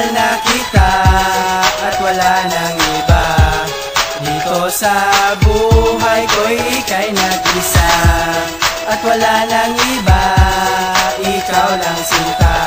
Mahal na kita at wala nang iba. Dito sa buhay ko'y ika'y nag-isa. At wala nang iba, ikaw lang sinta.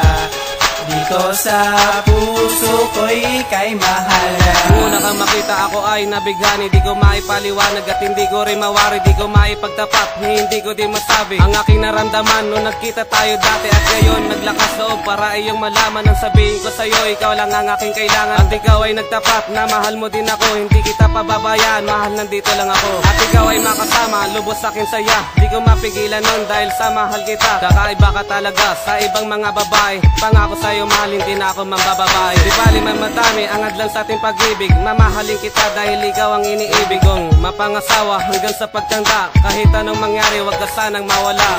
Dito sa puso ko'y ika'y mahal na. Muna kang makita ako ay nabighani. Di ko maipaliwanag at hindi ko rin mawari. Di ko maipagtapat, hindi ko din masabi ang aking naramdaman nung nagkita tayo dati. At ngayon naglakas loob para iyong malaman. Ang sabihin ko sa'yo, ikaw lang ang aking kailangan. At ikaw ay nagtapat na mahal mo din ako. Hindi kita pababayaan, mahal nandito lang ako. At ikaw ay makasama, lubos aking saya. Di ko mapigilan nun dahil sa mahal kita. Kakaiba ka talaga sa ibang mga babae. Pangako sa'yo mahal, hindi na ako mambababae. Di bali man madami ang adlan sa ating pag-ibig. Mamahalin kita dahil ikaw ang iniibig kong mapangasawa hanggang sa pagtanda. Kahit anong mangyari, wag ka sanang mawala.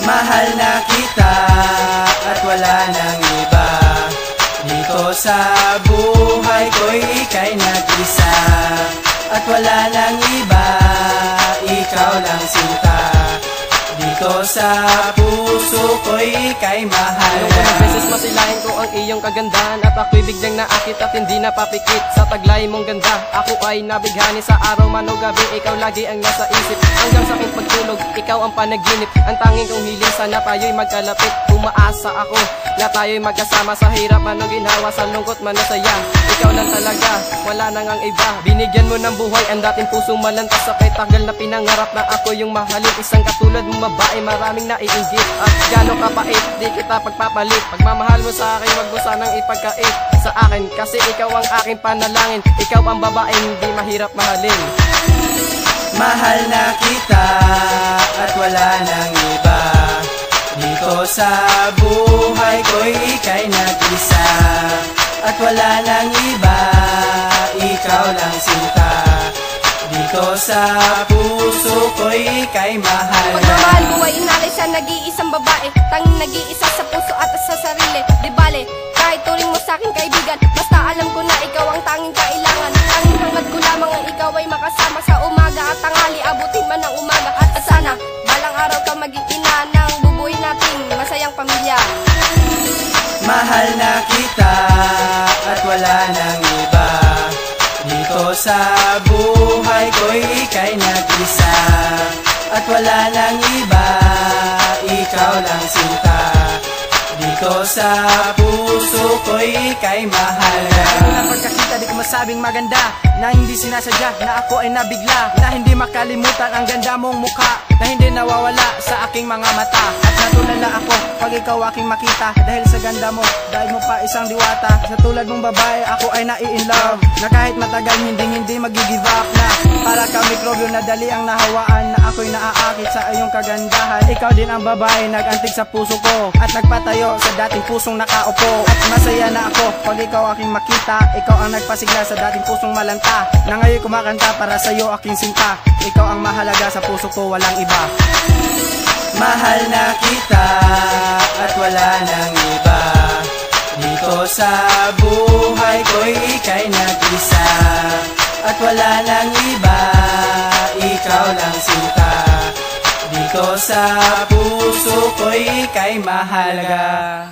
Mahal na kita at wala nang iba. Dito sa buhay ko'y ika'y nag-isa. At wala nang iba, ikaw lang sinta. Dito sa puso ko'y ika'y mahal na. Ilang beses masilahin ko ang iyong kagandahan. At ako'y biglang naakit at hindi napapikit sa taglay mong ganda. Ako ay nabighani sa araw man o gabi. Ikaw lagi ang nasa isip. Hanggang sa aking pagtulog, ikaw ang panaginip. Ang tanging kong hiling, sana tayo'y magkalapit. Umaasa ako na tayo'y magkasama sa hirap man o ginhawa, sa lungkot man o saya. Ikaw lang talaga, wala nang ang iba. Binigyan mo ng buhay ang dating pusong malantas. Sakay tagal na pinangarap na ako yung mahalin. Isang katulad mong babae, maraming naiinggit. At gano'ng kapait, di kita pagpapalit. Pagmamahal mo sa akin, wag mo sanang ipagkait sa akin. Kasi ikaw ang aking panalangin. Ikaw ang babaeng di mahirap mahalin. Mahal na kita at wala nang iba. Dito sa buhay ko'y ika'y nag-isa. At wala nang iba, ikaw lang sinta. Dito sa puso ko'y ika'y mahal na. Pagmamahal ko ay inalay sa nag-iisang babae. Tanging nag-iisa sa puso at sa sarili. Di bale, kahit turing mo sa'kin kaibigan, basta alam ko na ikaw ang tanging kailangan. Tanging hangad ko lamang ang ikaw ay makasama sa umaga at tanghali, abutin man ang umaga. At sana, balang araw ka maging ina ng bubuhay nating masayang pamilya. Mahal na kita at wala nang iba. Dito sa buhay ko'y ika'y nag-isa. At wala nang iba, ikaw lang sinta. Dito sa puso ko'y ika'y mahal na. Unang pagkakita di ko masabing maganda, na hindi sinasadya, na ako ay nabigla, na hindi makalimutan ang ganda mong mukha, na hindi nawawala sa aking mga mata. At natulala ako pag ikaw aking makita, dahil sa ganda mo, dahil mo pa isang diwata. Sa tulad mong babae, ako ay nai-in love, na kahit matagal hindi mag-give up na. Para ka mikrobyo na dali ang nahawaan, na ako'y naaakit sa iyong kagandahan. Ikaw din ang babae nag-antig sa puso ko, at nagpatayo sa dating pusong nakaupo. At masaya na ako pag ikaw aking makita. Ikaw ang nagpasigla sa dating pusong malanta, na ngayon kumakanta para sa'yo aking sinta. Ikaw ang mahalaga sa puso ko, walang iba. Mahal na kita at wala nang iba. Dito sa buhay ko'y ika'y nag-isa. At wala nang iba, ikaw lang sinta. Dito sa puso ko'y ika'y mahalaga.